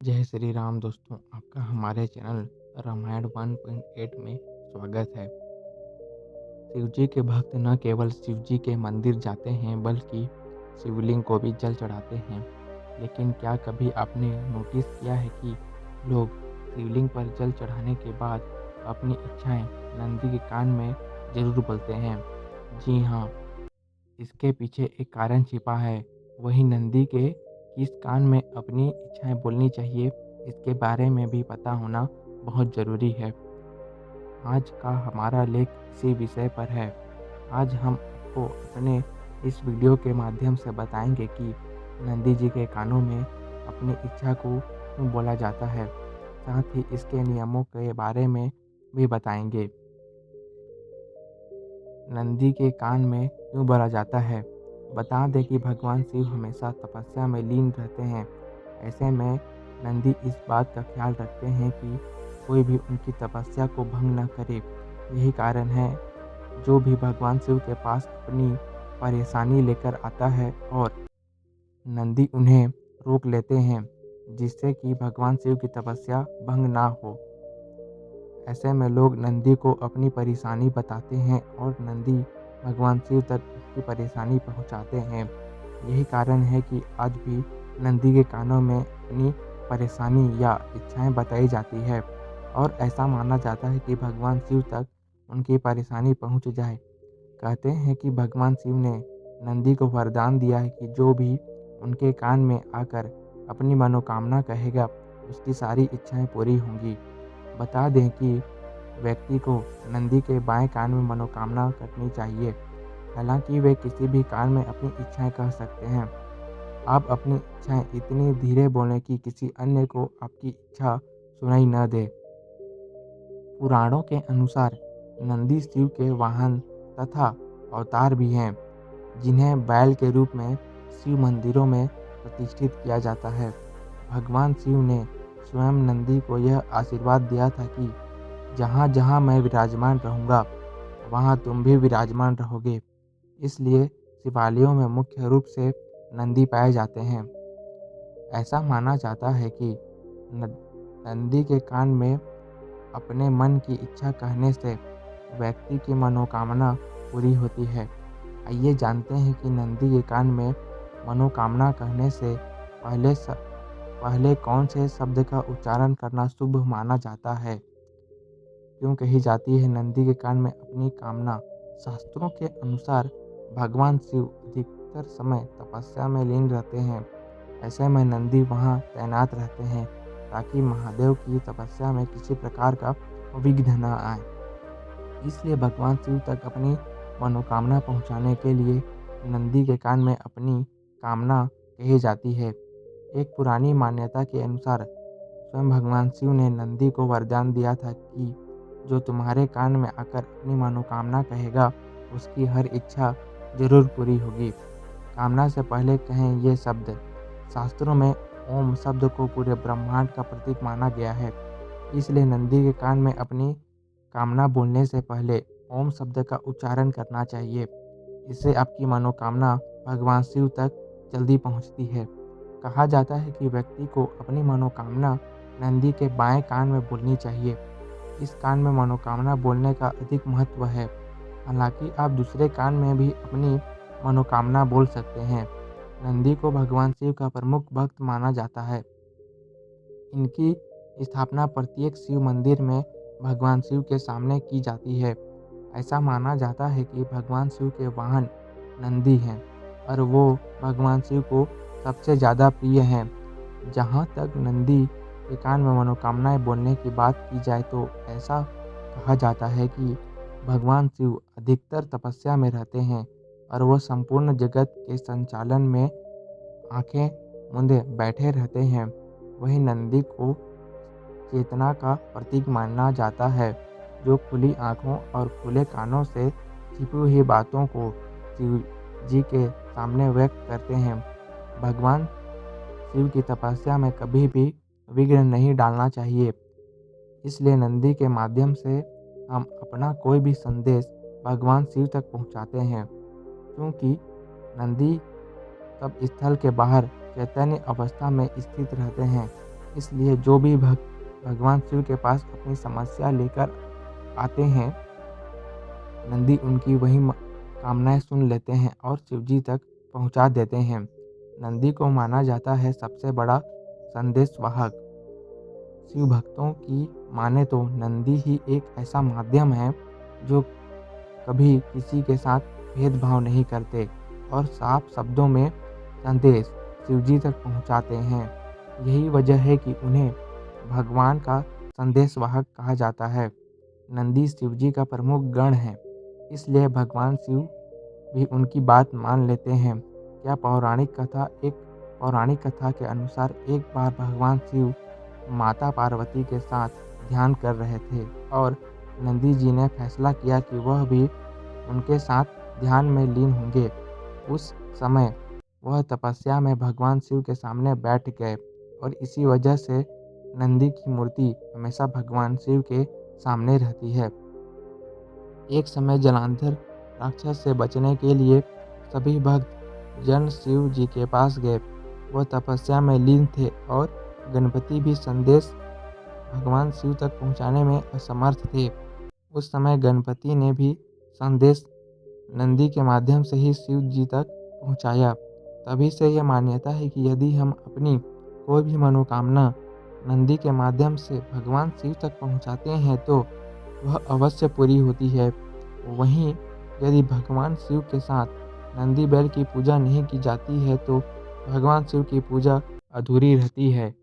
जय श्री राम दोस्तों, आपका हमारे चैनल रामायण 1.8 में स्वागत है। शिव जी के भक्त न केवल शिव जी के मंदिर जाते हैं बल्कि शिवलिंग को भी जल चढ़ाते हैं। लेकिन क्या कभी आपने नोटिस किया है कि लोग शिवलिंग पर जल चढ़ाने के बाद अपनी इच्छाएं नंदी के कान में जरूर बोलते हैं? जी हाँ, इसके पीछे एक कारण छिपा है। वही नंदी के किस कान में अपनी इच्छाएं बोलनी चाहिए, इसके बारे में भी पता होना बहुत ज़रूरी है। आज का हमारा लेख इसी विषय पर है। आज हम आपको अपने इस वीडियो के माध्यम से बताएंगे कि नंदी जी के कानों में अपनी इच्छा को क्यों बोला जाता है। साथ ही इसके नियमों के बारे में भी बताएंगे। नंदी के कान में क्यों बोला जाता है? बता दें कि भगवान शिव हमेशा तपस्या में लीन रहते हैं। ऐसे में नंदी इस बात का ख्याल रखते हैं कि कोई भी उनकी तपस्या को भंग न करे। यही कारण है जो भी भगवान शिव के पास अपनी परेशानी लेकर आता है और नंदी उन्हें रोक लेते हैं, जिससे कि भगवान शिव की तपस्या भंग ना हो। ऐसे में लोग नंदी को अपनी परेशानी बताते हैं और नंदी भगवान शिव तक उसकी परेशानी पहुंचाते हैं। यही कारण है कि आज भी नंदी के कानों में अपनी परेशानी या इच्छाएं बताई जाती है और ऐसा माना जाता है कि भगवान शिव तक उनकी परेशानी पहुंच जाए। कहते हैं कि भगवान शिव ने नंदी को वरदान दिया है कि जो भी उनके कान में आकर अपनी मनोकामना कहेगा, उसकी सारी इच्छाएं पूरी होंगी। बता दें कि व्यक्ति को नंदी के बाएं कान में मनोकामना करनी चाहिए। हालांकि वे किसी भी कान में अपनी इच्छाएं कह सकते हैं। आप अपनी इच्छाएं इतनी धीरे बोलें कि किसी अन्य को आपकी इच्छा सुनाई न दे। पुराणों के अनुसार नंदी शिव के वाहन तथा अवतार भी हैं, जिन्हें बैल के रूप में शिव मंदिरों में प्रतिष्ठित किया जाता है। भगवान शिव ने स्वयं नंदी को यह आशीर्वाद दिया था कि जहाँ जहाँ मैं विराजमान रहूँगा, वहाँ तुम भी विराजमान रहोगे। इसलिए शिवालयों में मुख्य रूप से नंदी पाए जाते हैं। ऐसा माना जाता है कि नंदी के कान में अपने मन की इच्छा कहने से व्यक्ति की मनोकामना पूरी होती है। आइए जानते हैं कि नंदी के कान में मनोकामना कहने से पहले कौन से शब्द का उच्चारण करना शुभ माना जाता है। क्यों कही जाती है नंदी के कान में अपनी कामना? शास्त्रों के अनुसार भगवान शिव अधिकतर समय तपस्या में लीन रहते हैं। ऐसे में नंदी वहां तैनात रहते हैं ताकि महादेव की तपस्या में किसी प्रकार का विघ्न न आए। इसलिए भगवान शिव तक अपनी मनोकामना पहुंचाने के लिए नंदी के कान में अपनी कामना कही जाती है। एक पुरानी मान्यता के अनुसार स्वयं भगवान शिव ने नंदी को वरदान दिया था कि जो तुम्हारे कान में आकर अपनी मनोकामना कहेगा, उसकी हर इच्छा जरूर पूरी होगी। कामना से पहले कहें ये शब्द। शास्त्रों में ओम शब्द को पूरे ब्रह्मांड का प्रतीक माना गया है। इसलिए नंदी के कान में अपनी कामना बोलने से पहले ओम शब्द का उच्चारण करना चाहिए। इससे आपकी मनोकामना भगवान शिव तक जल्दी पहुंचती है। कहा जाता है कि व्यक्ति को अपनी मनोकामना नंदी के बाएं कान में बोलनी चाहिए। इस कान में मनोकामना बोलने का अधिक महत्व है। हालांकि आप दूसरे कान में भी अपनी मनोकामना बोल सकते हैं। नंदी को भगवान शिव का प्रमुख भक्त माना जाता है। इनकी स्थापना प्रत्येक शिव मंदिर में भगवान शिव के सामने की जाती है। ऐसा माना जाता है कि भगवान शिव के वाहन नंदी हैं और वो भगवान शिव को सबसे ज़्यादा प्रिय हैं। जहाँ तक नंदी के कान में मनोकामनाएं बोलने की बात की जाए तो ऐसा कहा जाता है कि भगवान शिव अधिकतर तपस्या में रहते हैं और वो संपूर्ण जगत के संचालन में आंखें मूंदे बैठे रहते हैं। वहीं नंदी को चेतना का प्रतीक माना जाता है, जो खुली आंखों और खुले कानों से छिपी हुई बातों को शिव जी के सामने व्यक्त करते हैं। भगवान शिव की तपस्या में कभी भी विघ्न नहीं डालना चाहिए। इसलिए नंदी के माध्यम से हम अपना कोई भी संदेश भगवान शिव तक पहुंचाते हैं। क्योंकि नंदी तब स्थल के बाहर चैतन्य अवस्था में स्थित रहते हैं, इसलिए जो भी भक्त भगवान शिव के पास अपनी समस्या लेकर आते हैं, नंदी उनकी वही कामनाएं सुन लेते हैं और शिव जी तक पहुंचा देते हैं। नंदी को माना जाता है सबसे बड़ा संदेश वाहक। शिव भक्तों की माने तो नंदी ही एक ऐसा माध्यम है जो कभी किसी के साथ भेदभाव नहीं करते और साफ शब्दों में संदेश शिव जी तक पहुंचाते हैं। यही वजह है कि उन्हें भगवान का संदेशवाहक कहा जाता है। नंदी शिव जी का प्रमुख गण है, इसलिए भगवान शिव भी उनकी बात मान लेते हैं। एक पौराणिक कथा के अनुसार एक बार भगवान शिव माता पार्वती के साथ ध्यान कर रहे थे और नंदी जी ने फैसला किया कि वह भी उनके साथ ध्यान में लीन होंगे। उस समय वह तपस्या में भगवान शिव के सामने बैठ गए और इसी वजह से नंदी की मूर्ति हमेशा भगवान शिव के सामने रहती है। एक समय जलांधर राक्षस से बचने के लिए सभी भक्त जन शिव जी के पास गए। वह तपस्या में लीन थे और गणपति भी संदेश भगवान शिव तक पहुंचाने में असमर्थ थे। उस समय गणपति ने भी संदेश नंदी के माध्यम से ही शिव जी तक पहुंचाया। तभी से यह मान्यता है कि यदि हम अपनी कोई भी मनोकामना नंदी के माध्यम से भगवान शिव तक पहुंचाते हैं तो वह अवश्य पूरी होती है। वहीं यदि भगवान शिव के साथ नंदी बैल की पूजा नहीं की जाती है तो भगवान शिव की पूजा अधूरी रहती है।